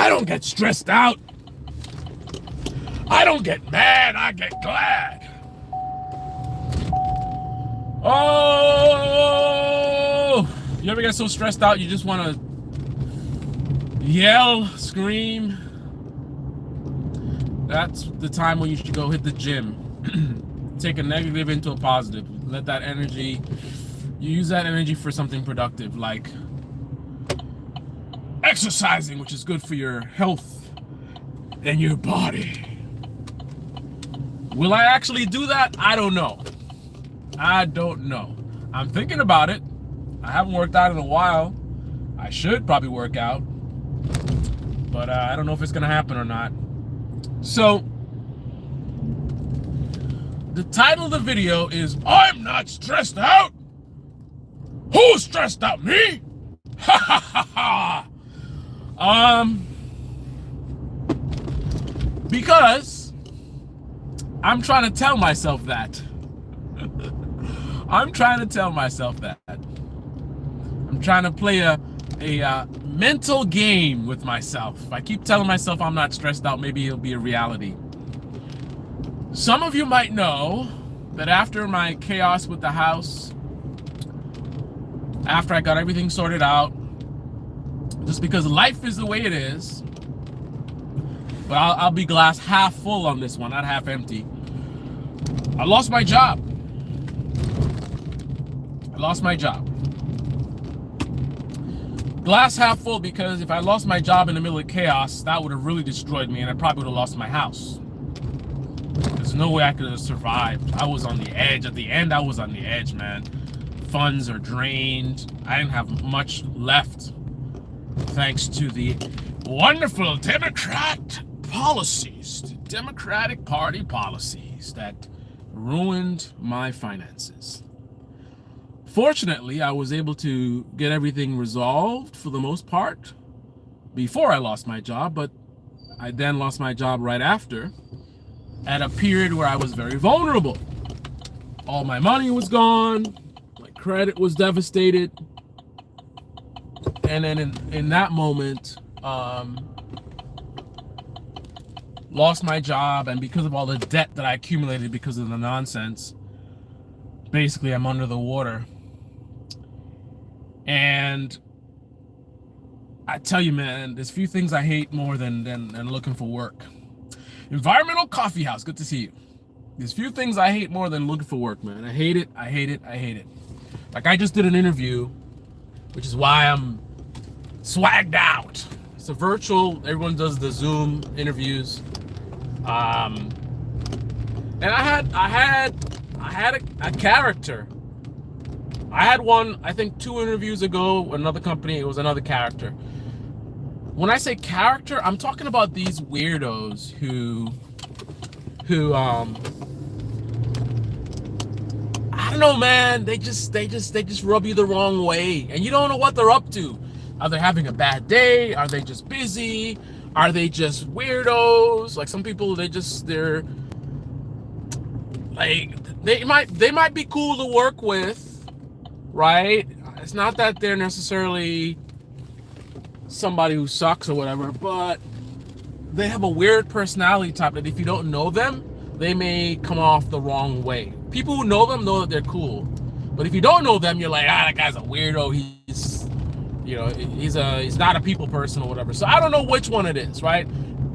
I don't get stressed out. I don't get mad, I get glad. Oh, you ever get so stressed out you just want to yell, scream? That's the time when you should go hit the gym. Take a negative into a positive. Let that energy, you use that energy for something productive, like exercising, which is good for your health and your body. Will I actually do that? I don't know. I don't know. I'm thinking about it. I haven't worked out in a while. I should probably work out. But I don't know if it's going to happen or not. So, the title of the video is, I'm not stressed out. Who's stressed out? Me? Ha ha ha ha. Because I'm trying to tell myself that. I'm trying to tell myself that. I'm trying to play a mental game with myself. If I keep telling myself I'm not stressed out, maybe it'll be a reality. Some of you might know that after my chaos with the house, after I got everything sorted out, just because life is the way it is, but I'll be glass half full on this one, not half empty. I lost my job. Glass half full, because if I lost my job in the middle of chaos, that would have really destroyed me, and I probably would have lost my house. There's no way I could have survived. I was on the edge. At the end, I was on the edge, man. Funds are drained. I didn't have much left, thanks to the wonderful Democratic Party policies that ruined my finances. Fortunately, I was able to get everything resolved for the most part before I lost my job, but I then lost my job right after, at a period where I was very vulnerable. All my money was gone, my credit was devastated, and then in that moment, lost my job, and because of all the debt that I accumulated because of the nonsense, basically I'm under the water. And I tell you, man, there's few things I hate more than looking for work. Environmental Coffee House, good to see you. There's few things I hate more than looking for work, man. I hate it. Like, I just did an interview, which is why I'm swagged out. It's a virtual, everyone does the Zoom interviews. And I had a character. I had one, I think 2 interviews ago, another company, it was another character. When I say character, I'm talking about these weirdos who I don't know, man, they just rub you the wrong way, and you don't know what they're up to. Are they having a bad day? Are they just busy? Are they just weirdos? Like, some people, they're like, they might be cool to work with, right? It's not that they're necessarily somebody who sucks or whatever, but they have a weird personality type that if you don't know them, they may come off the wrong way. People who know them know that they're cool, but if you don't know them, you're like, that guy's a weirdo. He's not a people person or whatever. So I don't know which one it is, right?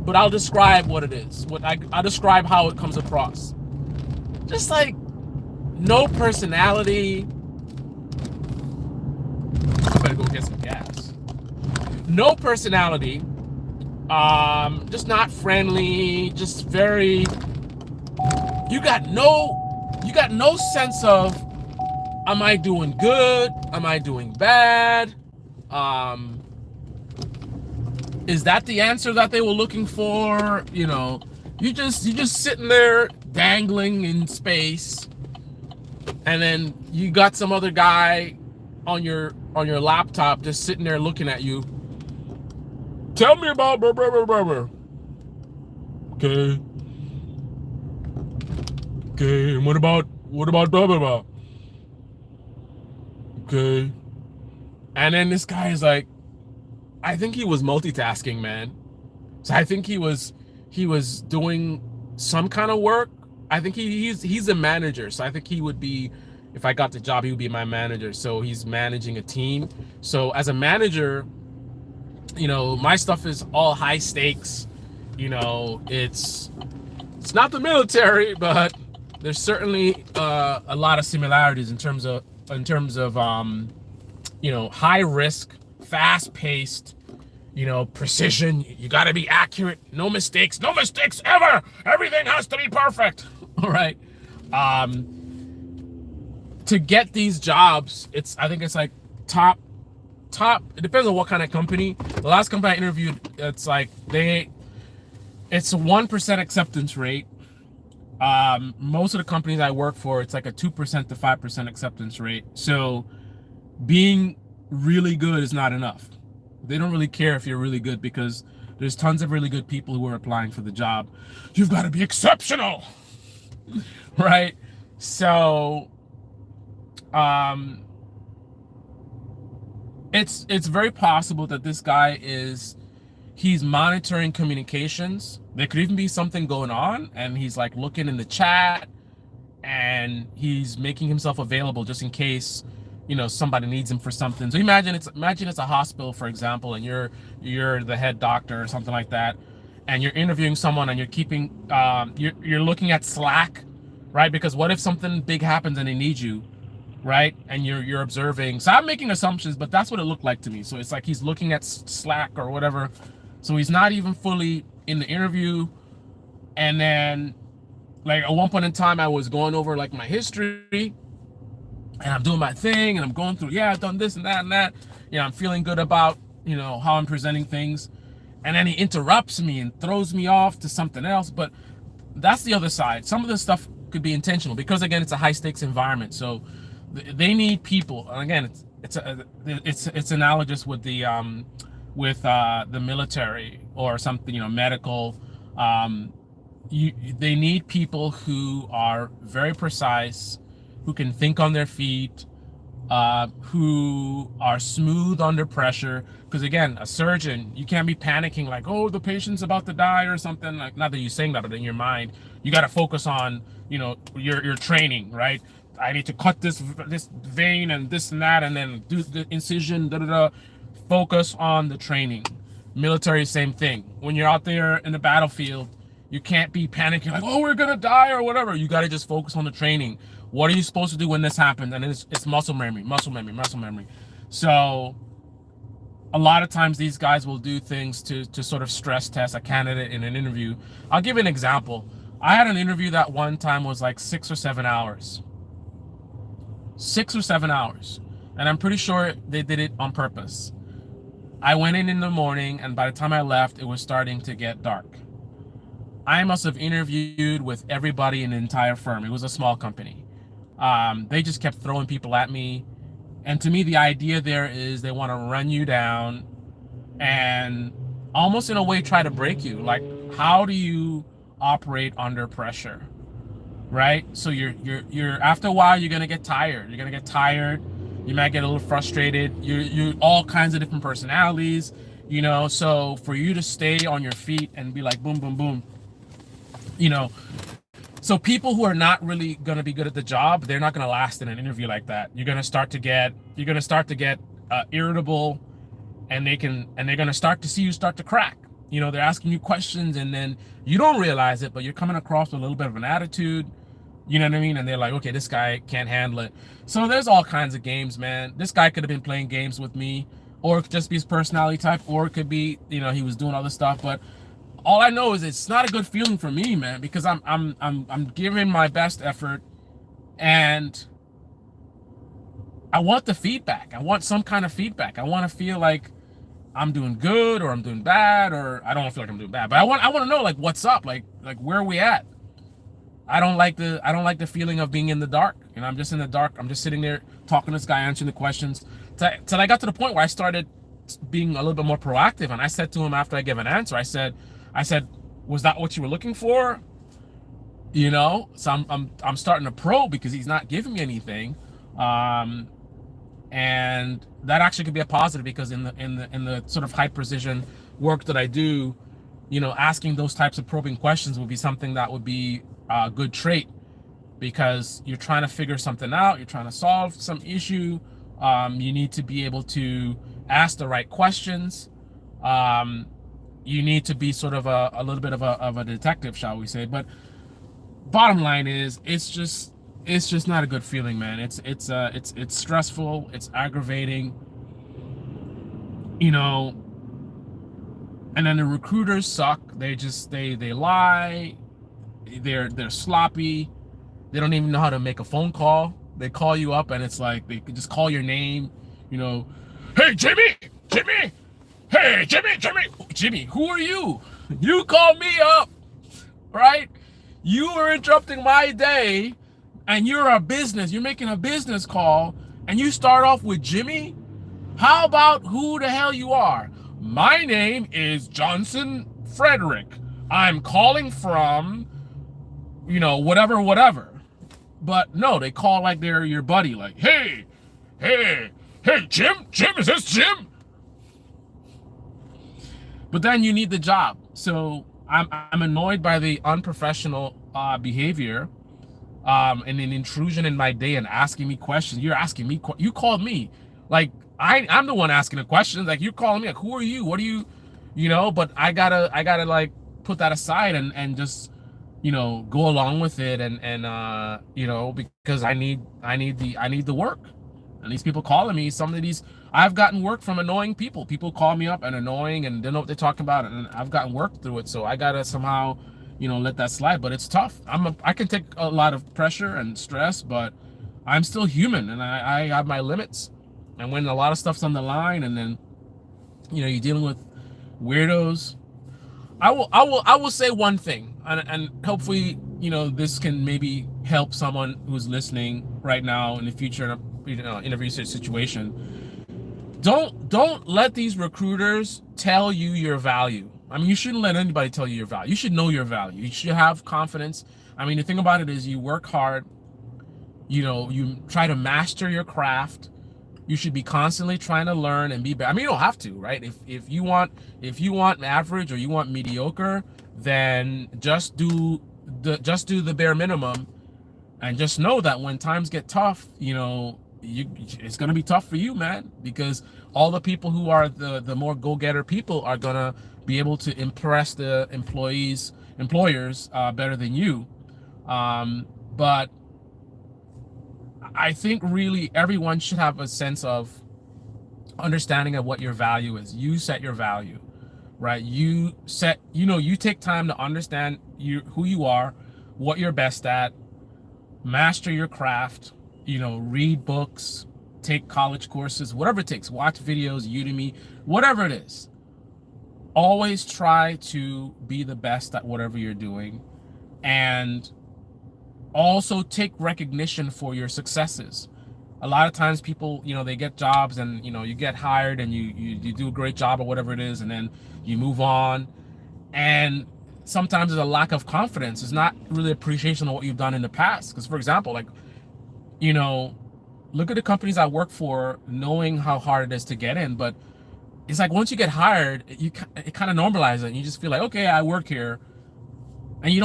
But I'll describe what it is. I'll describe how it comes across. Just like no personality. I better go get some gas. No personality. Just not friendly. Just very. You got no sense of, am I doing good? Am I doing bad? Is that the answer that they were looking for? You know, you just sitting there dangling in space, and then you got some other guy on your laptop just sitting there looking at you. Tell me about blah, blah, blah, blah, blah. Okay. Okay, and what about blah, blah, blah? Okay. And then this guy is like, I think he was multitasking, man. So I think he was doing some kind of work. I think he's a manager, so I think he would be, if I got the job, he would be my manager. So he's managing a team. So as a manager, my stuff is all high stakes. It's not the military, but there's certainly a lot of similarities in terms of high risk, fast paced, precision. You got to be accurate. No mistakes. No mistakes ever. Everything has to be perfect. All right. To get these jobs, I think it's like top. It depends on what kind of company. The last company I interviewed, it's like it's a 1% acceptance rate. Most of the companies I work for, it's like a 2% to 5% acceptance rate. So being really good is not enough. They don't really care if you're really good, because there's tons of really good people who are applying for the job. You've got to be exceptional, right? So, it's very possible that this guy he's monitoring communications. There could even be something going on, and he's like looking in the chat, and he's making himself available just in case somebody needs him for something. So imagine it's a hospital, for example, and you're the head doctor or something like that, and you're interviewing someone, and you're keeping you're looking at Slack, right? Because what if something big happens and they need you, right? And you're observing. So I'm making assumptions, but that's what it looked like to me. So it's like he's looking at Slack or whatever. So he's not even fully in the interview. And then, like, at one point in time, I was going over like my history, and I'm doing my thing, and I'm going through, yeah, I've done this and that and that. I'm feeling good about, how I'm presenting things. And then he interrupts me and throws me off to something else. But that's the other side. Some of this stuff could be intentional, because again, it's a high stakes environment. So they need people. And again, it's analogous with the military or something, medical. They need people who are very precise, who can think on their feet, who are smooth under pressure. Because again, a surgeon, you can't be panicking like, oh, the patient's about to die or something. Like, not that you're saying that, but in your mind, you got to focus on, your training, right? I need to cut this vein and this and that, and then do the incision. Focus on the training. Military, same thing. When you're out there in the battlefield, you can't be panicking like, oh, we're gonna die or whatever. You got to just focus on the training. What are you supposed to do when this happens? And it's muscle memory. So a lot of times these guys will do things to sort of stress test a candidate in an interview. I'll give you an example. I had an interview that one time was like 6 or 7 hours. 6 or 7 hours. And I'm pretty sure they did it on purpose. I went in the morning, and by the time I left, it was starting to get dark. I must have interviewed with everybody in the entire firm. It was a small company. They just kept throwing people at me. And to me, the idea there is they want to run you down and almost in a way try to break you. Like, how do you operate under pressure, right? So you're after a while, you're going to get tired. You're going to get tired. You might get a little frustrated. You're all kinds of different personalities, so for you to stay on your feet and be like, boom, boom, boom, so people who are not really going to be good at the job, they're not going to last in an interview like that. You're going to start to get irritable, and they're going to start to see you start to crack. They're asking you questions, and then you don't realize it, but you're coming across with a little bit of an attitude. You know what I mean? And they're like, okay, this guy can't handle it. So there's all kinds of games, man. This guy could have been playing games with me, or it could just be his personality type, or it could be, he was doing other stuff. But all I know is it's not a good feeling for me, man, because I'm giving my best effort, and I want the feedback. I want some kind of feedback. I want to feel like I'm doing good, or I'm doing bad, or I don't feel like I'm doing bad, but I want to know, like, what's up, like where are we at? I don't like the feeling of being in the dark. I'm just in the dark. I'm just sitting there talking to this guy, answering the questions. Till I got to the point where I started being a little bit more proactive. And I said to him after I gave an answer, I said, was that what you were looking for? So I'm starting to probe, because he's not giving me anything. And that actually could be a positive, because in the sort of high precision work that I do, asking those types of probing questions would be something that would be a good trait, because you're trying to figure something out, you're trying to solve some issue. You need to be able to ask the right questions. You need to be sort of a little bit of a detective, shall we say. But bottom line is, it's just not a good feeling, man. It's stressful, it's aggravating, you know. And then the recruiters suck. They lie. They're sloppy. They don't even know how to make a phone call. They call you up and it's like they could just call your name, Hey, Jimmy, Jimmy, hey, Jimmy, who are you? You call me up, right? You are interrupting my day, and you're making a business call, and you start off with Jimmy? How about who the hell you are? My name is Johnson Frederick. I'm calling from, whatever. But no, they call like they're your buddy, like, hey, Jim, is this Jim? But then you need the job. So I'm annoyed by the unprofessional behavior, and an intrusion in my day and asking me questions. You're asking me, you called me. Like, I'm the one asking the questions. Like, you're calling me, like, who are you? What do you, but I gotta like put that aside and just, go along with it, and because I need the work. And these people calling me, I've gotten work from annoying people. People call me up and annoying and they know what they're talking about, and I've gotten work through it. So I gotta somehow, let that slide. But it's tough. I can take a lot of pressure and stress, but I'm still human, and I have my limits. And when a lot of stuff's on the line, and then, you're dealing with weirdos, I will say one thing, and hopefully, this can maybe help someone who's listening right now in the future in an interview situation. Don't let these recruiters tell you your value. I mean, you shouldn't let anybody tell you your value. You should know your value. You should have confidence. I mean, the thing about it is, you work hard. You try to master your craft. You should be constantly trying to learn and be better. I mean, you don't have to, right? If you want average or you want mediocre, then just do the bare minimum, and just know that when times get tough, it's gonna be tough for you, man, because all the people who are the more go-getter people are gonna be able to impress the employers better than you. But I think really everyone should have a sense of understanding of what your value is. You set your value, right? You take time to understand who you are, what you're best at, master your craft, read books, take college courses, whatever it takes, watch videos, Udemy, whatever it is. Always try to be the best at whatever you're doing, and also take recognition for your successes. A lot of times people, they get jobs, and you get hired, and you do a great job or whatever it is, and then you move on, and sometimes there's a lack of confidence. It's not really appreciation of what you've done in the past. Because, for example, like, look at the companies I work for, knowing how hard it is to get in, but it's like once you get hired, it kind of normalizes it, and you just feel like, okay, I work here, and you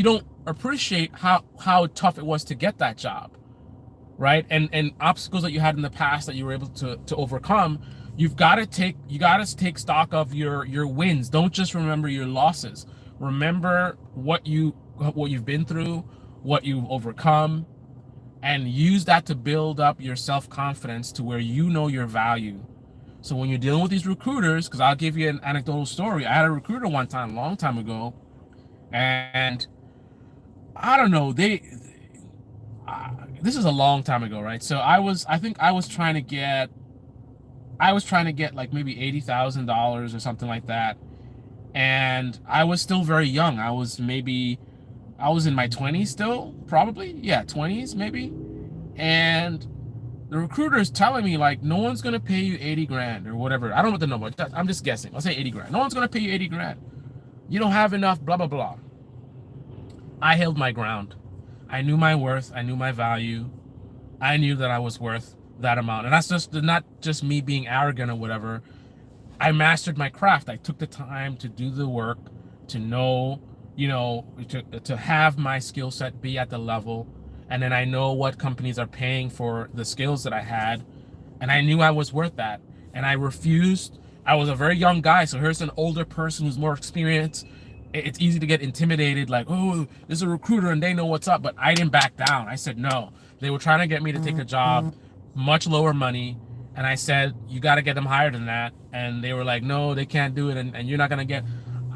don't appreciate how tough it was to get that job, right? And obstacles that you had in the past that you were able to overcome. You got to take stock of your wins. Don't just remember your losses. Remember what you've been through, what you've overcome, and use that to build up your self-confidence to where you know your value. So when you're dealing with these recruiters, because I'll give you an anecdotal story. I had a recruiter one time, a long time ago, and I don't know, this is a long time ago, right? So I think I was trying to get like maybe $80,000 or something like that. And I was still very young. I was in my 20s still, probably. Yeah, 20s maybe. And the recruiter is telling me, like, no one's going to pay you 80 grand or whatever. I don't know what the number, I'm just guessing. I'll say 80 grand. No one's going to pay you 80 grand. You don't have enough, blah, blah, blah. I held my ground. I knew my worth. I knew my value. I knew that I was worth that amount. And that's just not just me being arrogant or whatever. I mastered my craft. I took the time to do the work, to know, to have my skill set be at the level. And then I know what companies are paying for the skills that I had. And I knew I was worth that. And I refused. I was a very young guy. So here's an older person who's more experienced. It's easy to get intimidated, like, oh, this is a recruiter and they know what's up. But I didn't back down. I said no. They were trying to get me to take a job, much lower money. And I said, you got to get them higher than that. And they were like, no, they can't do it. And you're not going to get,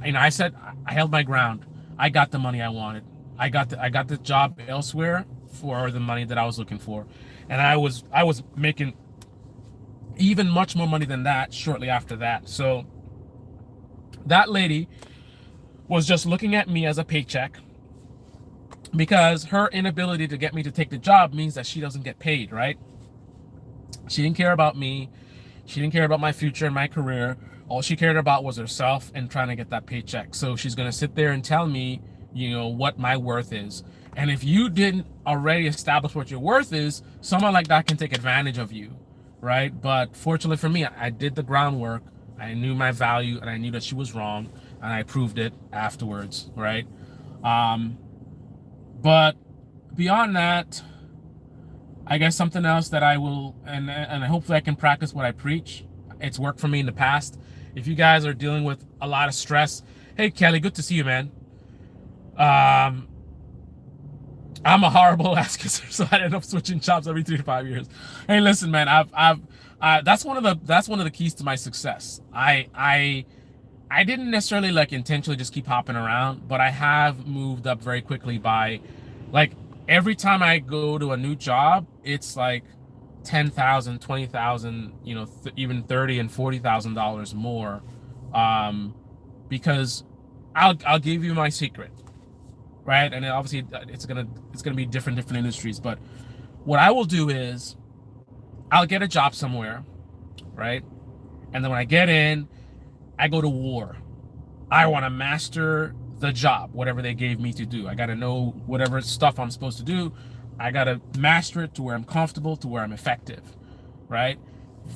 I said, I held my ground. I got the money I wanted. I got the job elsewhere for the money that I was looking for. And I was making even much more money than that shortly after that. So that lady was just looking at me as a paycheck, because her inability to get me to take the job means that she doesn't get paid, right? She didn't care about me. She didn't care about my future and my career. All she cared about was herself and trying to get that paycheck. So she's going to sit there and tell me, what my worth is. And if you didn't already establish what your worth is, someone like that can take advantage of you, right? But fortunately for me, I did the groundwork. I knew my value, and I knew that she was wrong, and I proved it afterwards, right? But beyond that, I guess something else that I will, and hopefully I can practice what I preach. It's worked for me in the past. If you guys are dealing with a lot of stress, hey Kelly, good to see you, man. I'm a horrible ass kisser, so I end up switching jobs every 3 to 5 years. Hey, listen, man, that's one of the keys to my success. I didn't necessarily intentionally just keep hopping around, but I have moved up very quickly by, every time I go to a new job, it's like $10,000, $20,000, even $30,000 and $40,000 more, because I'll give you my secret, right? And obviously it's gonna be different industries, but what I will do is I'll get a job somewhere, right? And then when I get in, I go to war. I want to master the job, whatever they gave me to do. I got to know whatever stuff I'm supposed to do. I got to master it to where I'm comfortable, to where I'm effective, right?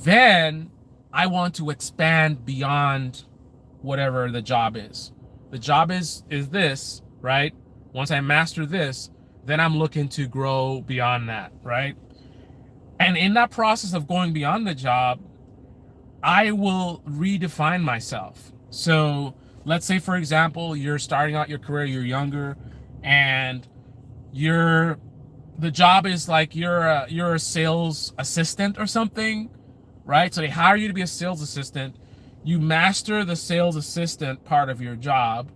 Then I want to expand beyond whatever the job is. The job is this, right? Once I master this, then I'm looking to grow beyond that, right? And in that process of going beyond the job, I will redefine myself. So let's say, for example, you're starting out your career, you're younger, and the job is like you're a sales assistant or something, right? So they hire you to be a sales assistant. You master the sales assistant part of your job,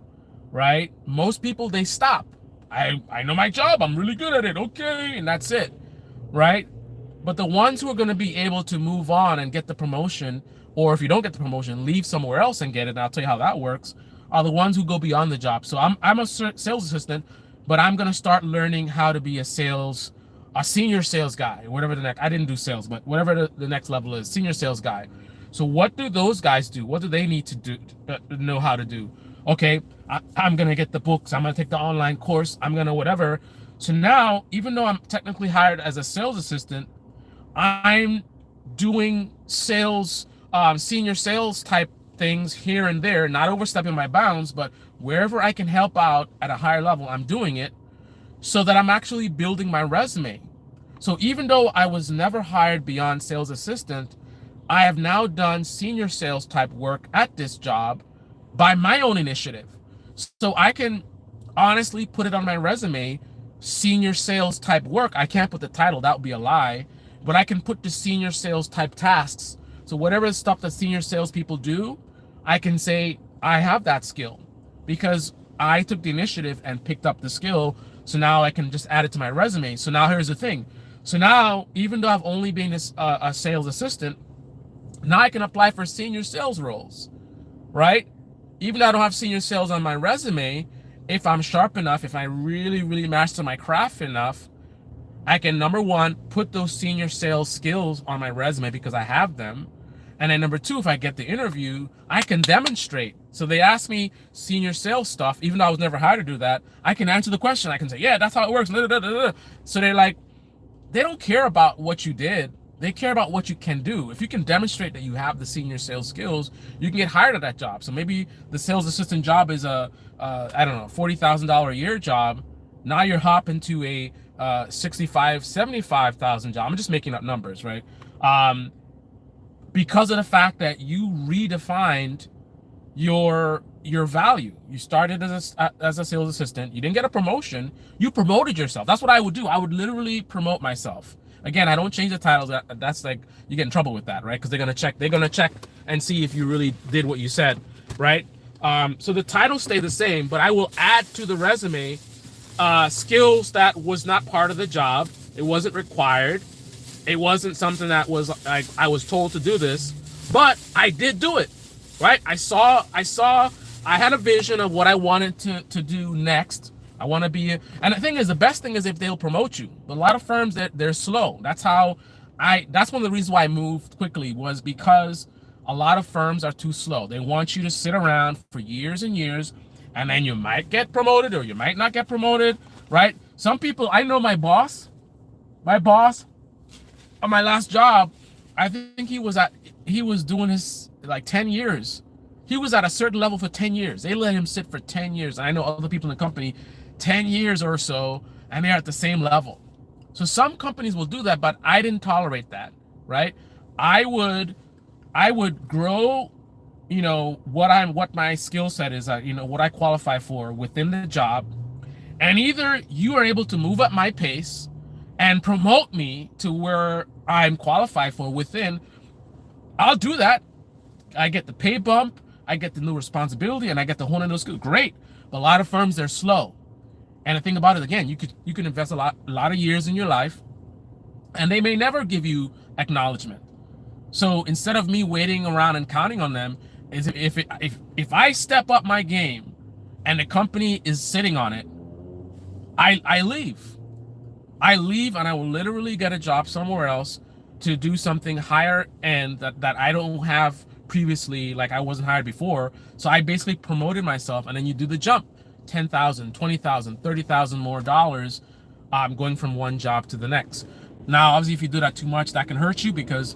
right? Most people, they stop. I know my job, I'm really good at it, okay, and that's it, right? But the ones who are going to be able to move on and get the promotion, or if you don't get the promotion, leave somewhere else and get it, and I'll tell you how that works, are the ones who go beyond the job. So I'm a sales assistant, but I'm going to start learning how to be a senior sales guy, whatever the next, I didn't do sales, but whatever the next level is, senior sales guy. So what do those guys do? What do they need to do, know how to do? Okay, I'm going to get the books. I'm going to take the online course. I'm going to whatever. So now, even though I'm technically hired as a sales assistant, I'm doing sales, senior sales type things here and there, not overstepping my bounds, but wherever I can help out at a higher level, I'm doing it, so that I'm actually building my resume. So even though I was never hired beyond sales assistant, I have now done senior sales type work at this job by my own initiative. So I can honestly put it on my resume, senior sales type work. I can't put the title, that would be a lie, but I can put the senior sales type tasks. So whatever stuff that senior sales people do, I can say I have that skill because I took the initiative and picked up the skill. So now I can just add it to my resume. So now here's the thing. So now, even though I've only been a sales assistant, now I can apply for senior sales roles, right? Even though I don't have senior sales on my resume, if I'm sharp enough, if I really, really master my craft enough, I can, number one, put those senior sales skills on my resume because I have them. And then number two, if I get the interview, I can demonstrate. So they ask me senior sales stuff, even though I was never hired to do that, I can answer the question. I can say, yeah, that's how it works. So they're like, they don't care about what you did. They care about what you can do. If you can demonstrate that you have the senior sales skills, you can get hired at that job. So maybe the sales assistant job is a I don't know, $40,000 a year job. Now you're hopping to a 65, 75,000 job. I'm just making up numbers, right? Because of the fact that you redefined your value. You started as a sales assistant. You didn't get a promotion. You promoted yourself. That's what I would do. I would literally promote myself. Again, I don't change the titles. That's like, you get in trouble with that, right? Because they're gonna check and see if you really did what you said, right? So the titles stay the same, but I will add to the resume skills that was not part of the job. It wasn't required. It wasn't something that was like I was told to do this, but I did do it, right? I had a vision of what I wanted to do next. I want to be, and the thing is, the best thing is if they'll promote you. But a lot of firms, they're slow. That's one of the reasons why I moved quickly, was because a lot of firms are too slow. They want you to sit around for years and years, and then you might get promoted or you might not get promoted, right? Some people, I know my boss on my last job, I think he was doing his like 10 years. He was at a certain level for 10 years. They let him sit for 10 years. I know other people in the company, 10 years or so, and they're at the same level. So some companies will do that, but I didn't tolerate that, right? I would grow, what my skill set is, what I qualify for within the job. And either you are able to move up my pace and promote me to where I'm qualified for within, I'll do that. I get the pay bump, I get the new responsibility, and I get the hone in those skills. Great. But a lot of firms, they're slow. And the thing about it, again, you can invest a lot of years in your life, and they may never give you acknowledgement. So instead of me waiting around and counting on them, is if I step up my game and the company is sitting on it, I leave. I leave, and I will literally get a job somewhere else to do something higher end that I don't have previously, like I wasn't hired before. So I basically promoted myself, and then you do the jump, 10,000, 20,000, 30,000 more dollars, going from one job to the next. Now, obviously, if you do that too much, that can hurt you, because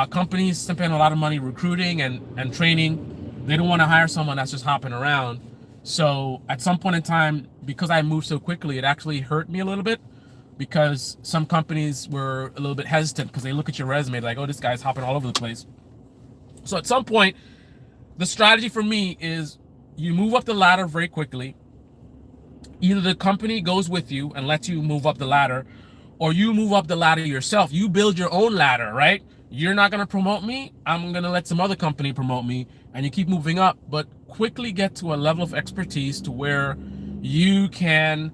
companies spend a lot of money recruiting and training. They don't want to hire someone that's just hopping around. So at some point in time, because I moved so quickly, it actually hurt me a little bit, because some companies were a little bit hesitant because they look at your resume like, oh, this guy's hopping all over the place. So at some point, the strategy for me is you move up the ladder very quickly. Either the company goes with you and lets you move up the ladder, or you move up the ladder yourself. You build your own ladder, right? You're not going to promote me. I'm going to let some other company promote me, and you keep moving up, but quickly get to a level of expertise to where you can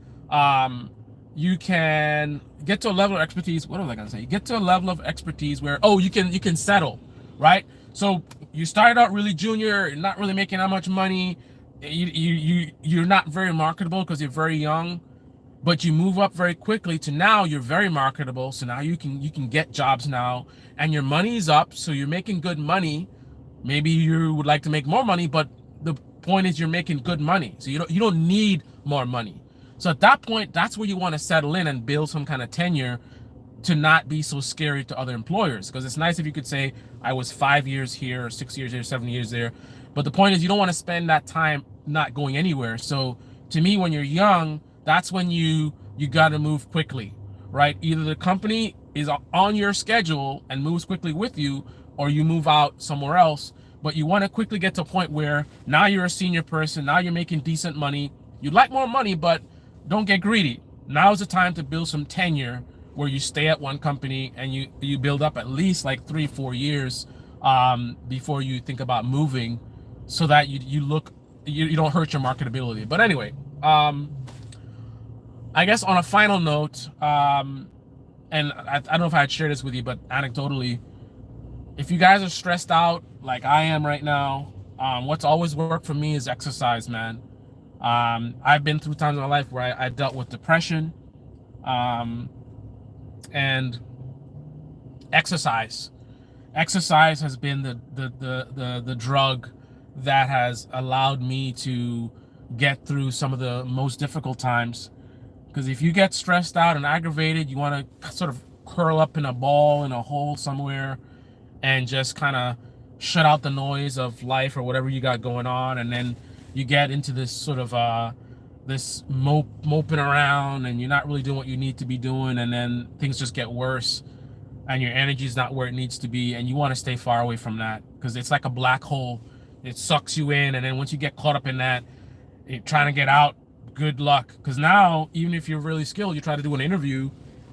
get to a level of expertise. What was I going to say? Get to a level of expertise where, you can settle, right? So you started out really junior, you're not really making that much money. You're not very marketable because you're very young, but you move up very quickly to now you're very marketable. So now you can get jobs now, and your money's up. So you're making good money. Maybe you would like to make more money, but the point is you're making good money. So you don't need more money. So at that point, that's where you want to settle in and build some kind of tenure to not be so scary to other employers. Because it's nice if you could say, I was 5 years here, or 6 years here, 7 years there. But the point is, you don't want to spend that time not going anywhere. So to me, when you're young, that's when you got to move quickly, right? Either the company is on your schedule and moves quickly with you, or you move out somewhere else. But you want to quickly get to a point where now you're a senior person, now you're making decent money. You'd like more money, but don't get greedy. Now's the time to build some tenure where you stay at one company and you build up at least like 3-4 years before you think about moving, so that you don't hurt your marketability. But anyway, I guess on a final note, and I don't know if I had shared this with you, but anecdotally, if you guys are stressed out like I am right now, what's always worked for me is exercise, man. I've been through times in my life where I dealt with depression, and exercise has been the drug that has allowed me to get through some of the most difficult times. Because if you get stressed out and aggravated, you want to sort of curl up in a ball in a hole somewhere and just kind of shut out the noise of life or whatever you got going on, and then you get into this sort of this moping around, and you're not really doing what you need to be doing, and then things just get worse, and your energy is not where it needs to be, and you want to stay far away from that because it's like a black hole. It sucks you in, and then once you get caught up in that, you're trying to get out. Good luck, because now even if you're really skilled, you try to do an interview,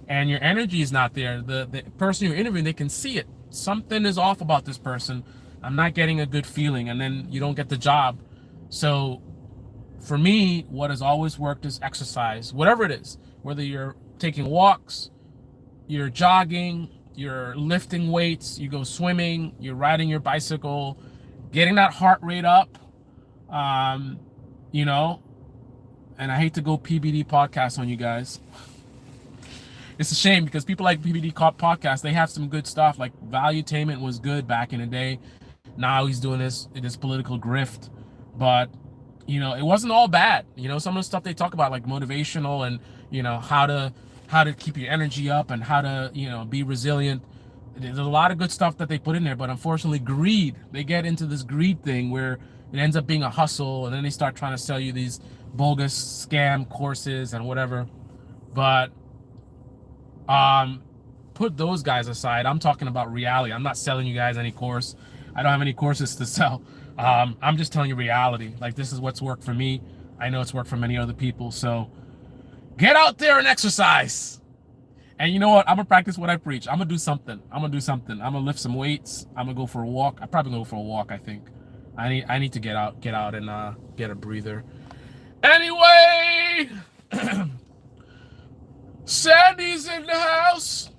and your energy is not there. The person you're interviewing, they can see it. Something is off about this person. I'm not getting a good feeling, and then you don't get the job. So for me, what has always worked is exercise, whatever it is, whether you're taking walks, you're jogging, you're lifting weights, you go swimming, you're riding your bicycle, getting that heart rate up, you know, and I hate to go PBD podcast on you guys. It's a shame because people like PBD podcast, they have some good stuff. Like Valuetainment was good back in the day. Now he's doing this political grift, but you know, it wasn't all bad. You know, some of the stuff they talk about, like motivational and, you know, how to keep your energy up and how to, you know, be resilient. There's a lot of good stuff that they put in there, but unfortunately greed, they get into this greed thing where it ends up being a hustle, and then they start trying to sell you these bogus scam courses and whatever. But put those guys aside. I'm talking about reality. I'm not selling you guys any course. I don't have any courses to sell. I'm just telling you reality. Like, this is what's worked for me. I know it's worked for many other people. So get out there and exercise. And you know what? I'm gonna practice what I preach. I'm gonna do something. I'm gonna lift some weights. I'm gonna go for a walk. I'm probably gonna go for a walk, I think. I need to get out and get a breather. Anyway, Sandy's in the house.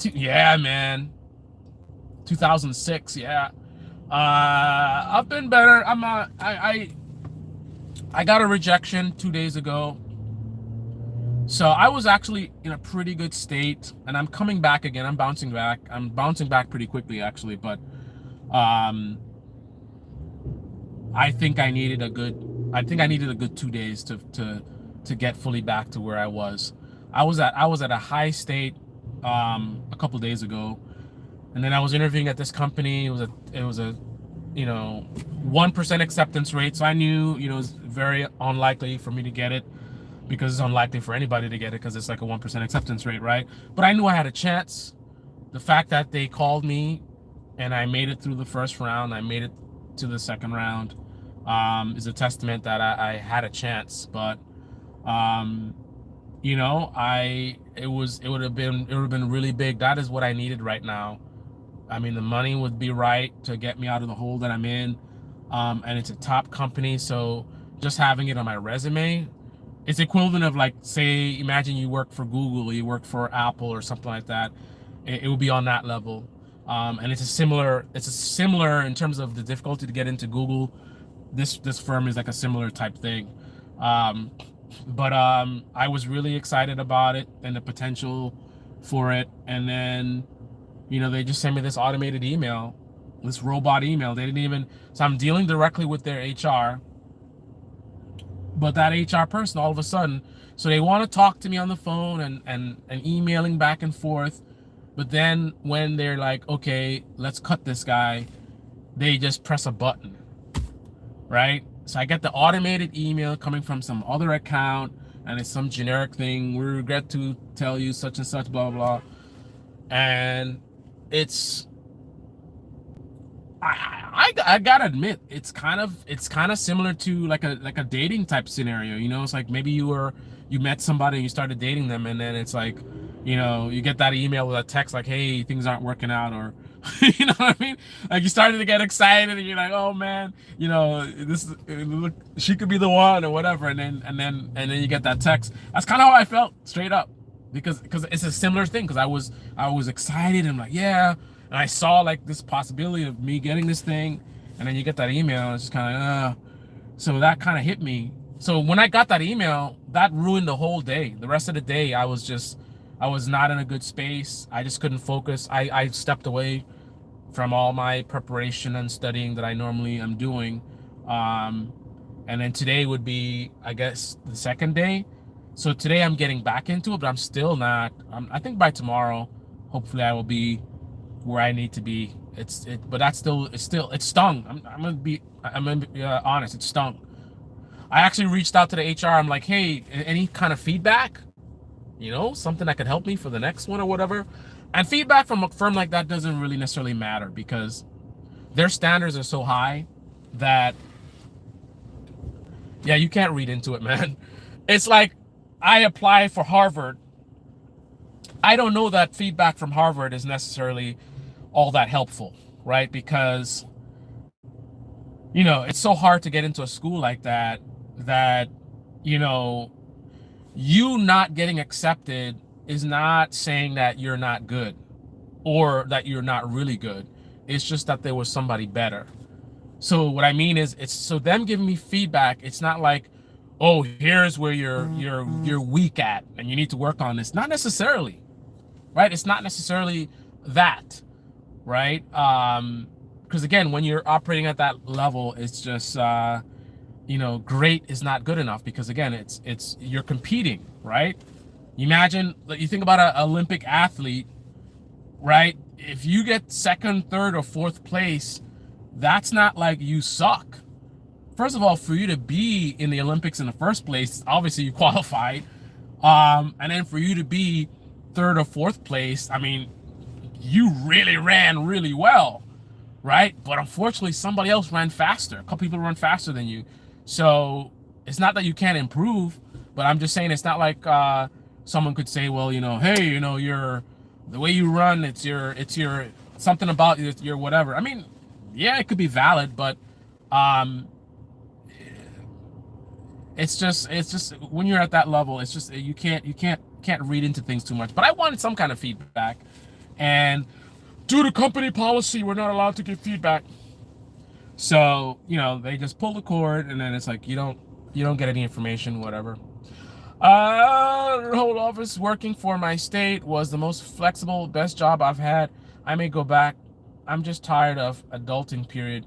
Yeah, man. 2006, yeah. I've been better. I got a rejection 2 days ago. So I was actually in a pretty good state, and I'm coming back again. I'm bouncing back. I'm bouncing back pretty quickly, actually. But I think I needed a good 2 days to get fully back to where I was. I was at a high state a couple days ago, and then I was interviewing at this company. It was a you know 1% acceptance rate, so I knew, you know, it was very unlikely for me to get it, because it's unlikely for anybody to get it because it's like a 1% acceptance rate, right? But I knew I had a chance. The fact that they called me and I made it through the first round, I made it to the second round, is a testament that I had a chance. But you know, it would have been really big. That is what I needed right now. I mean, the money would be right to get me out of the hole that I'm in, and it's a top company, so just having it on my resume, it's equivalent of, like, say, imagine you work for Google or you work for Apple or something like that. It would be on that level. And it's a similar in terms of the difficulty to get into Google. This firm is like a similar type thing. But I was really excited about it and the potential for it. And then, you know, they just sent me this automated email, this robot email. They didn't even, so I'm dealing directly with their HR. But that HR person, all of a sudden, so they want to talk to me on the phone and emailing back and forth. But then when they're like, okay, let's cut this guy, they just press a button, right? So I get the automated email coming from some other account, and it's some generic thing. We regret to tell you such and such, blah, blah, blah. And it's, I gotta admit, it's kind of similar to like a dating type scenario. You know, it's like maybe you met somebody and you started dating them, and then it's like, you know, you get that email with a text like, hey, things aren't working out, or you know what I mean? Like, you started to get excited and you're like, oh man, you know, she could be the one or whatever, and then you get that text. That's kind of how I felt, straight up, because it's a similar thing. Because I was excited and I'm like, yeah. And I saw like this possibility of me getting this thing, and then you get that email, and it's just kind of, so that kind of hit me. So when I got that email, that ruined the whole day. The rest of the day, I was not in a good space. I just couldn't focus. I stepped away from all my preparation and studying that I normally am doing. And then today would be, I guess, the second day. So today I'm getting back into it, but I'm still not. I think by tomorrow, hopefully I will be where I need to be. But it's stung. I'm gonna be honest. It stung. I actually reached out to the HR. I'm like, hey, any kind of feedback? Something that could help me for the next one or whatever. And feedback from a firm like that doesn't really necessarily matter because their standards are so high that, yeah, you can't read into it, man. It's like I apply for Harvard. I don't know that feedback from Harvard is necessarily all that helpful, right? Because, it's so hard to get into a school like that, you know, you not getting accepted is not saying that you're not good or that you're not really good. It's just that there was somebody better. So what I mean is, it's so them giving me feedback. It's not like, oh, here's where you're weak at and you need to work on this. Not necessarily, right? It's not necessarily that, right? Because again, when you're operating at that level, it's just great is not good enough because again, it's you're competing, right? You think about an Olympic athlete, right? If you get second, third, or fourth place, that's not like you suck. First of all, for you to be in the Olympics in the first place, obviously you qualified. And then for you to be third or fourth place, I mean, you really ran really well, right? But unfortunately, somebody else ran faster. A couple people run faster than you. So it's not that you can't improve, but I'm just saying it's not like someone could say, well, hey, you're the way you run, it's your something about your whatever. I mean, yeah, it could be valid, but it's just when you're at that level, it's just you can't read into things too much. But I wanted some kind of feedback, and due to company policy, we're not allowed to give feedback. So they just pull the cord, and then it's like you don't get any information, whatever. Whole office working for my state was the most flexible, best job I've had. I may go back. I'm just tired of adulting, period.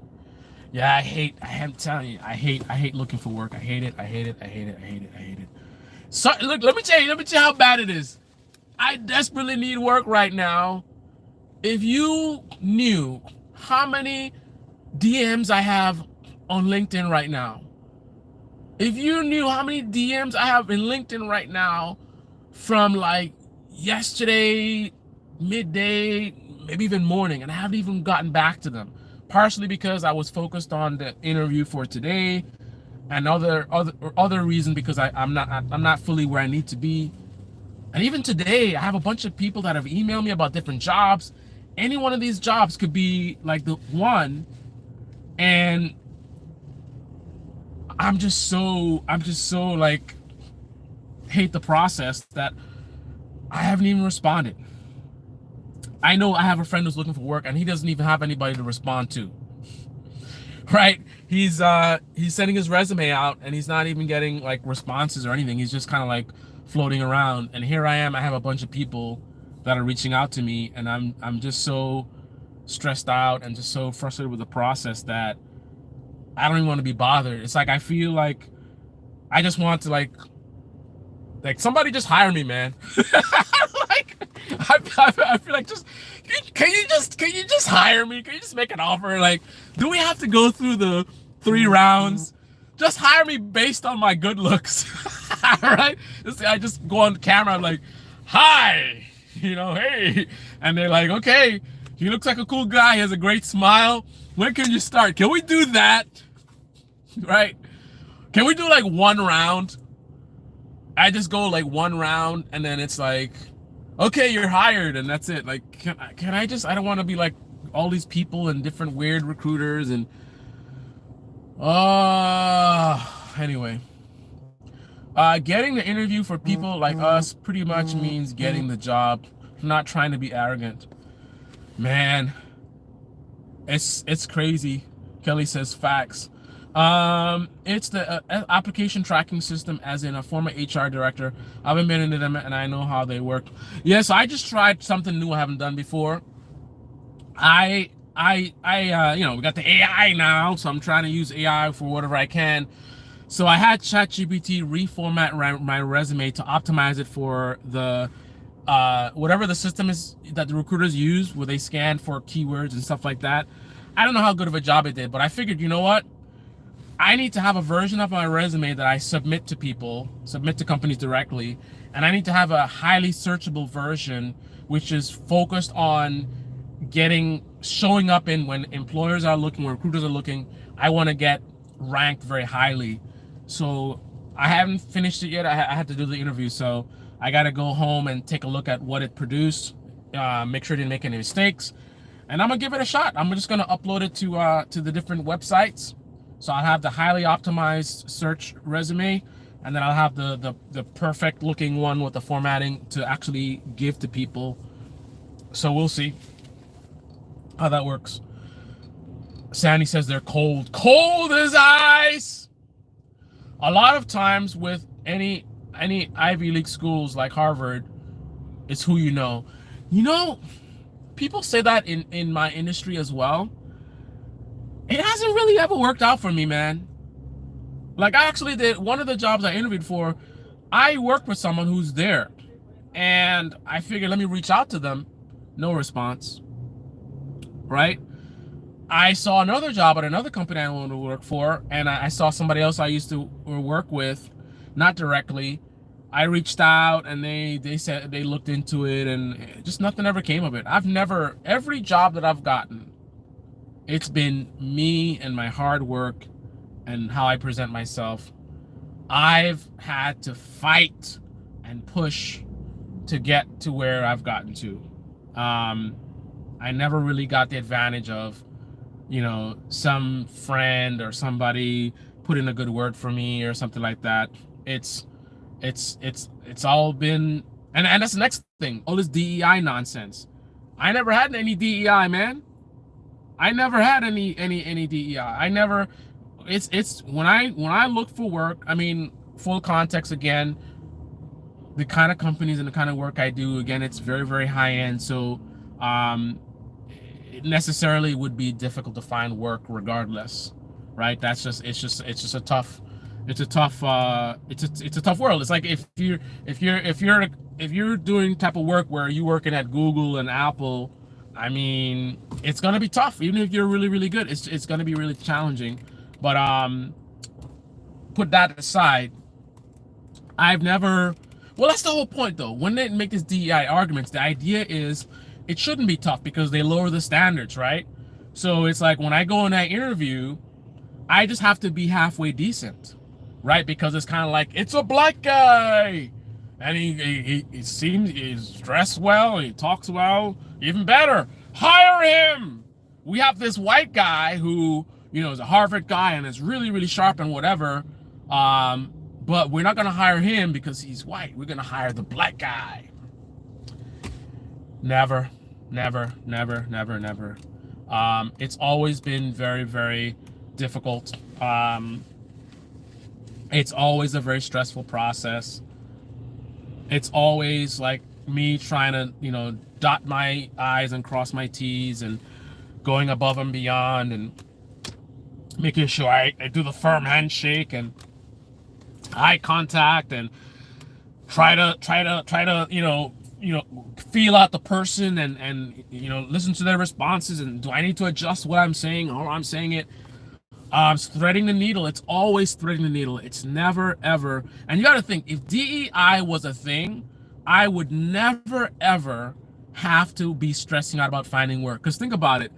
Yeah, I'm telling you, I hate looking for work. I hate it. So look, let me tell you how bad it is. I desperately need work right now. If you knew how many DMs I have on LinkedIn right now, if you knew how many DMs I have in LinkedIn right now from like yesterday, midday, maybe even morning, and I haven't even gotten back to them, partially because I was focused on the interview for today, and other reason because I'm not fully where I need to be. And even today, I have a bunch of people that have emailed me about different jobs. Any one of these jobs could be like the one, and I'm just so like hate the process that I haven't even responded. I know I have a friend who's looking for work and he doesn't even have anybody to respond to. Right? He's sending his resume out and he's not even getting like responses or anything. He's just kind of like floating around. And here I am, I have a bunch of people that are reaching out to me, and I'm just so stressed out and just so frustrated with the process that I don't even want to be bothered. It's like I feel like I just want to like somebody just hire me, man. Like I feel like can you just hire me? Can you just make an offer? Like, do we have to go through the 3 rounds? Just hire me based on my good looks. All right? I just go on camera, I'm like, hi, hey. And they're like, okay, he looks like a cool guy. He has a great smile. When can you start? Can we do that? Right? Can we do like 1 round? I just go like 1 round and then it's like, okay, you're hired, and that's it. Like, can I don't want to be like all these people and different weird recruiters and anyway. Getting the interview for people like us pretty much means getting the job. I'm not trying to be arrogant. Man, it's crazy. Kelly says facts. It's the application tracking system. As in a former HR director, I've been into them and I know how they work. Yeah, so I just tried something new I haven't done before. We got the AI now, so I'm trying to use AI for whatever I can. So I had ChatGPT reformat my resume to optimize it for the whatever the system is that the recruiters use, where they scan for keywords and stuff like that. I don't know how good of a job it did, but I figured, you know what? I need to have a version of my resume that I submit to people, submit to companies directly, and I need to have a highly searchable version, which is focused on showing up in when employers are looking, when recruiters are looking. I want to get ranked very highly. So I haven't finished it yet. I had to do the interview, so I got to go home and take a look at what it produced, make sure I didn't make any mistakes, and I'm gonna give it a shot. I'm just gonna upload it to the different websites. So I'll have the highly optimized search resume, and then I'll have the perfect looking one with the formatting to actually give to people. So we'll see how that works. Sandy says they're cold. Cold as ice! A lot of times with any Ivy League schools like Harvard, it's who you know. You know, people say that in my industry as well. It hasn't really ever worked out for me, man. Like, I actually did one of the jobs I interviewed for. I worked with someone who's there, and I figured, let me reach out to them. No response, right? I saw another job at another company I wanted to work for, and I saw somebody else I used to work with, not directly. I reached out, and they said they looked into it, and just nothing ever came of it. Every job that I've gotten, it's been me and my hard work and how I present myself. I've had to fight and push to get to where I've gotten to. I never really got the advantage of, you know, some friend or somebody put in a good word for me or something like that. It's all been, and that's the next thing, all this DEI nonsense. I never had any DEI, man. I never had any DEI. I never. It's when I look for work. I mean, full context again. The kind of companies and the kind of work I do, again, it's very, very high end. So, it necessarily would be difficult to find work regardless, right? It's a tough world. It's like if you're doing type of work where you're working at Google and Apple. I mean, it's gonna be tough. Even if you're really, really good, it's gonna be really challenging. But put that aside, I've never. Well, that's the whole point, though. When they make this DEI arguments, the idea is it shouldn't be tough because they lower the standards, right? So it's like when I go in that interview, I just have to be halfway decent, right? Because it's kind of like, it's a black guy, and he seems, he's dressed well, he talks well. Even better, hire him. We have this white guy who, you know, is a Harvard guy and is really, really sharp and whatever. But we're not going to hire him because he's white. We're going to hire the black guy. Never, never, never, never, never. It's always been very, very difficult. It's always a very stressful process. It's always like me trying to, you know, dot my I's and cross my T's and going above and beyond and making sure I do the firm handshake and eye contact and try to you know feel out the person and you know, listen to their responses, and do I need to adjust what I'm saying or I'm saying it. It's threading the needle. It's always threading the needle. It's never ever. And you got to think, if DEI was a thing, I would never ever have to be stressing out about finding work. Because think about it,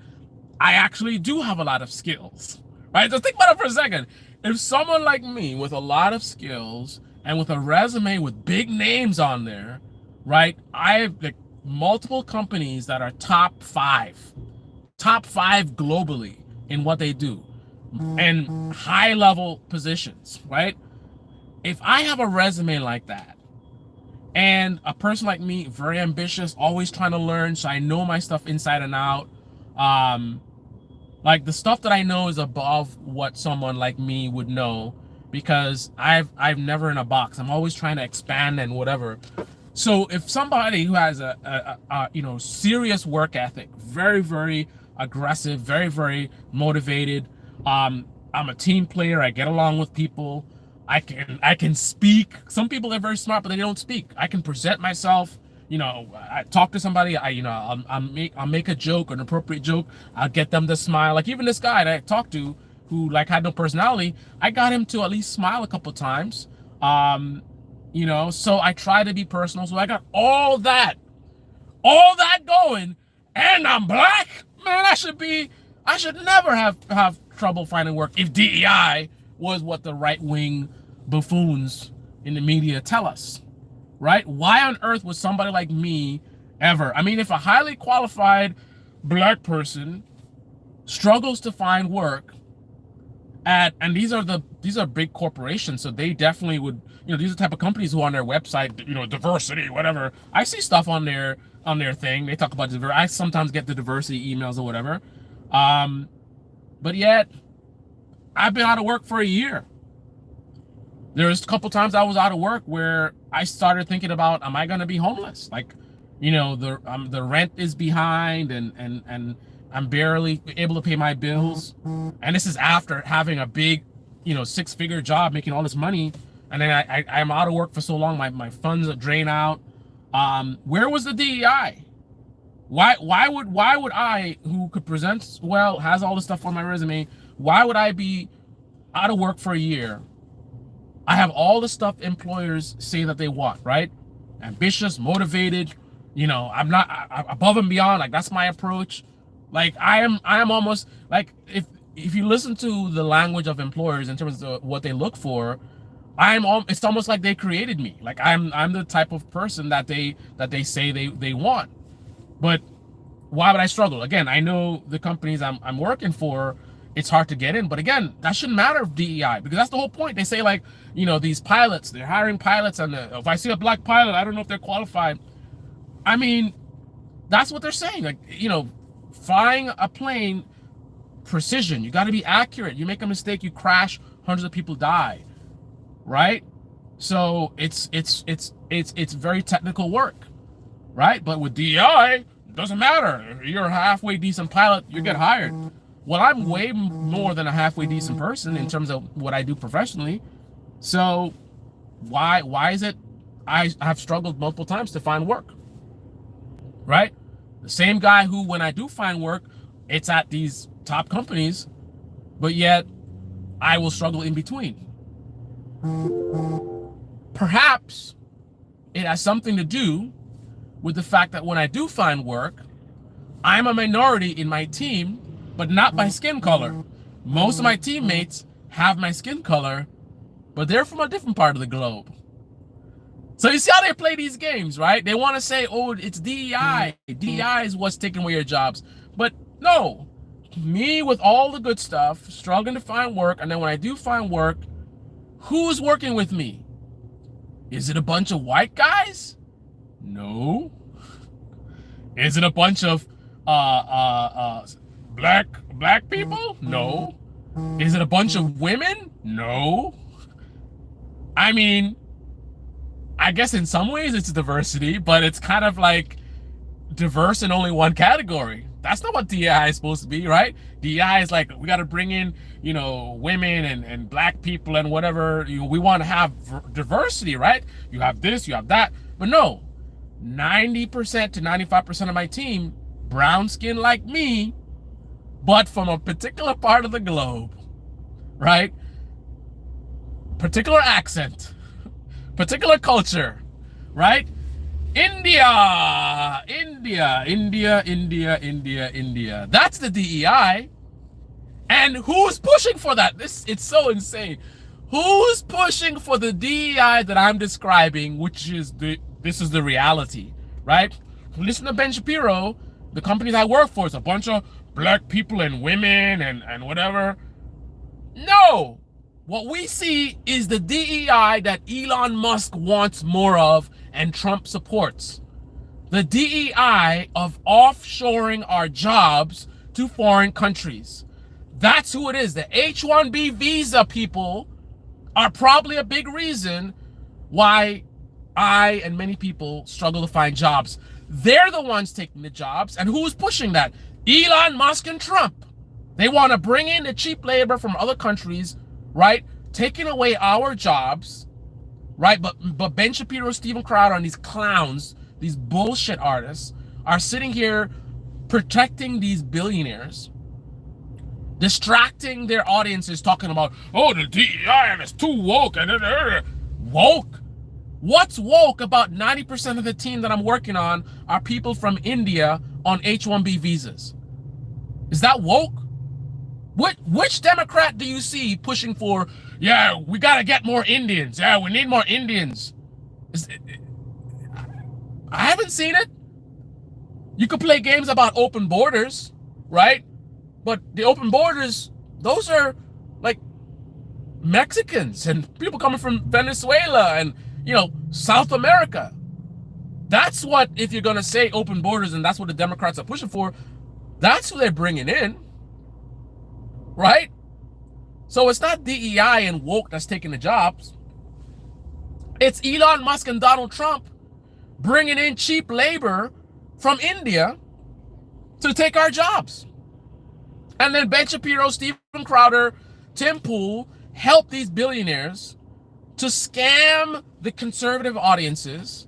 I actually do have a lot of skills, right? So think about it for a second. If someone like me with a lot of skills and with a resume with big names on there, right? I have like multiple companies that are top five globally in what they do, and high level positions, right? If I have a resume like that, and a person like me, very ambitious, always trying to learn, so I know my stuff inside and out, like the stuff that I know is above what someone like me would know, because I've never in a box. I'm always trying to expand and whatever. So if somebody who has a you know, serious work ethic, very, very aggressive, very, very motivated, I'm a team player, I get along with people, I can speak. Some people are very smart, but they don't speak. I can present myself. I talk to somebody. I'll make a joke, an appropriate joke. I'll get them to smile. Like even this guy that I talked to, who like had no personality, I got him to at least smile a couple times. So I try to be personal. So I got all that going, and I'm black. Man, I should never have trouble finding work if DEI was what the right wing buffoons in the media tell us, right? Why on earth would somebody like me ever? I mean, if a highly qualified black person struggles to find work and these are big corporations, so they definitely would, these are the type of companies who on their website, diversity, whatever. I see stuff on their thing. They talk about diversity. I sometimes get the diversity emails or whatever. But yet I've been out of work for a year. There's a couple times I was out of work where I started thinking about, am I going to be homeless? Like, the rent is behind and I'm barely able to pay my bills. And this is after having a big, 6-figure job, making all this money. And then I'm out of work for so long, my funds are drained out. Where was the DEI? Why would I, who could present well, has all this stuff on my resume, why would I be out of work for a year? I have all the stuff employers say that they want, right? Ambitious, motivated, I'm not above and beyond. Like that's my approach. Like I am almost like, if you listen to the language of employers in terms of what they look for, it's almost like they created me. Like I'm the type of person that they say they want. But why would I struggle? Again, I know the companies I'm working for, it's hard to get in. But again, that shouldn't matter if DEI, because that's the whole point. They say like, these pilots, they're hiring pilots, and if I see a black pilot, I don't know if they're qualified. I mean, that's what they're saying. Like, flying a plane, precision. You got to be accurate. You make a mistake, you crash, hundreds of people die, right? So it's very technical work, right? But with DEI, it doesn't matter. If you're a halfway decent pilot, you get hired. Well, I'm way more than a halfway decent person in terms of what I do professionally. So why is it I have struggled multiple times to find work, right? The same guy who, when I do find work, it's at these top companies, but yet I will struggle in between. Perhaps it has something to do with the fact that when I do find work, I'm a minority in my team, but not by skin color. Most of my teammates have my skin color, but they're from a different part of the globe. So you see how they play these games, right? They want to say, oh, it's DEI. DEI is what's taking away your jobs. But no, me with all the good stuff, struggling to find work, and then when I do find work, who's working with me? Is it a bunch of white guys? No. Is it a bunch of black people? No. Is it a bunch of women? No. I mean, I guess in some ways it's diversity, but it's kind of like diverse in only one category. That's not what DEI is supposed to be, right? DEI is like, we got to bring in, women and black people and whatever. We want to have diversity, right? You have this, you have that. But no, 90% to 95% of my team, brown skin like me, but from a particular part of the globe, right? Particular accent, particular culture, right? India. That's the DEI. And who's pushing for that? It's so insane. Who's pushing for the DEI that I'm describing, which is this is the reality, right? Listen to Ben Shapiro. The companies I work for is a bunch of black people and women and whatever. No. What we see is the DEI that Elon Musk wants more of and Trump supports. The DEI of offshoring our jobs to foreign countries. That's who it is. The H-1B visa people are probably a big reason why I and many people struggle to find jobs. They're the ones taking the jobs. And who's pushing that? Elon Musk and Trump. They want to bring in the cheap labor from other countries, right? taking away our jobs, right? But Ben Shapiro, Steven Crowder, and these clowns, these bullshit artists, are sitting here protecting these billionaires, distracting their audiences, talking about, oh, the DEI and it's too woke. Woke? What's woke about 90% of the team that I'm working on are people from India on H-1B visas? Is that woke? Which Democrat do you see pushing for, yeah, we got to get more Indians. Yeah, we need more Indians. I haven't seen it. You could play games about open borders, right? But the open borders, those are like Mexicans and people coming from Venezuela and, you know, South America. That's what, if you're going to say open borders and that's what the Democrats are pushing for, that's who they're bringing in, right? So it's not DEI and woke that's taking the jobs. It's Elon Musk and Donald Trump bringing in cheap labor from India to take our jobs. And then Ben Shapiro, Steven Crowder, Tim Pool help these billionaires to scam the conservative audiences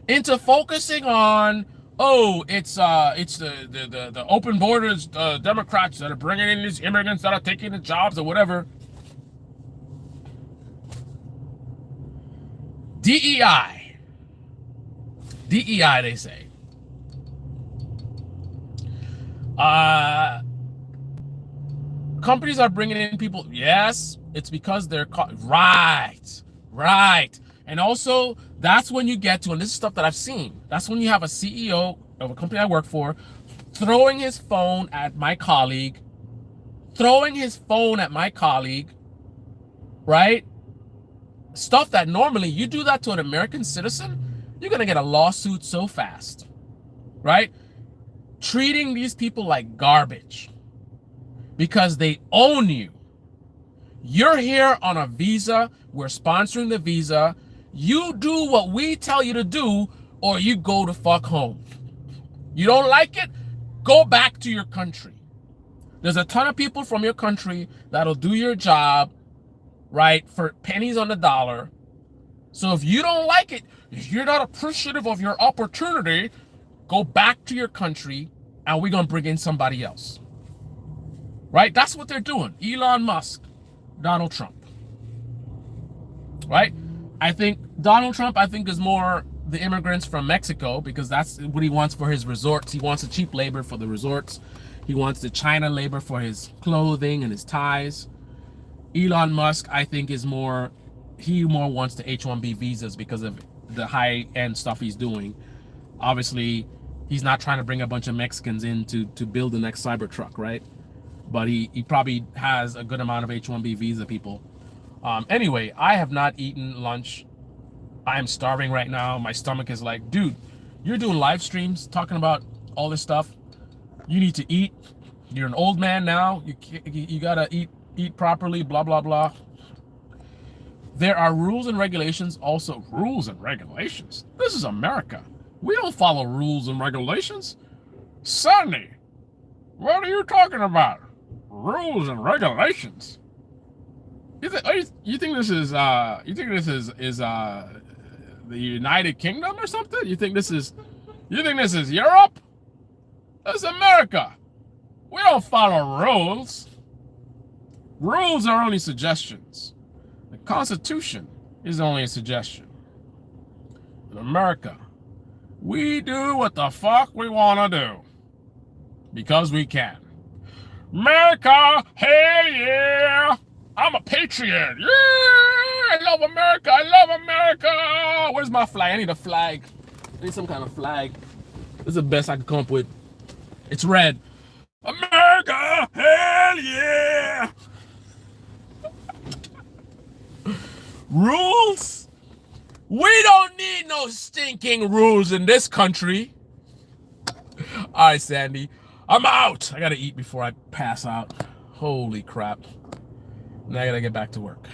into focusing on, oh, it's the open borders Democrats that are bringing in these immigrants that are taking the jobs or whatever. DEI, they say. Companies are bringing in people. Yes, it's because they're right. And also, that's when you get to, and this is stuff that I've seen, that's when you have a CEO of a company I work for throwing his phone at my colleague, right? Stuff that normally you do that to an American citizen, you're going to get a lawsuit so fast, right? Treating these people like garbage because they own you. You're here on a visa. We're sponsoring the visa. You do what we tell you to do, or you go to fuck home. You don't like it? Go back to your country. There's a ton of people from your country that'll do your job, right, for pennies on the dollar. So if you don't like it, if you're not appreciative of your opportunity, go back to your country and we're going to bring in somebody else. Right? That's what they're doing. Elon Musk, Donald Trump. Right? I think Donald Trump, is more the immigrants from Mexico because that's what he wants for his resorts. He wants the cheap labor for the resorts. He wants the China labor for his clothing and his ties. Elon Musk, I think, he more wants the H-1B visas because of the high-end stuff he's doing. Obviously, he's not trying to bring a bunch of Mexicans in to build the next Cybertruck, right? But he probably has a good amount of H-1B visa people. Anyway, I have not eaten lunch. I am starving right now. My stomach is like, dude, you're doing live streams talking about all this stuff. You need to eat. You're an old man now. You gotta eat properly, blah, blah, blah. There are rules and regulations. Also, rules and regulations. This is America. We don't follow rules and regulations. Sonny, what are you talking about? Rules and regulations. You think this is the United Kingdom or something? You think this is Europe? This is America. We don't follow rules. Rules are only suggestions. The Constitution is only a suggestion. In America, we do what the fuck we want to do. Because we can. America, hell yeah! I'm a patriot. Yeah! I love America. Where's my flag? I need a flag. I need some kind of flag. This is the best I can come up with. It's red. America, hell yeah! Rules? We don't need no stinking rules in this country. All right, Sandy. I'm out. I gotta eat before I pass out. Holy crap. Now I gotta get back to work.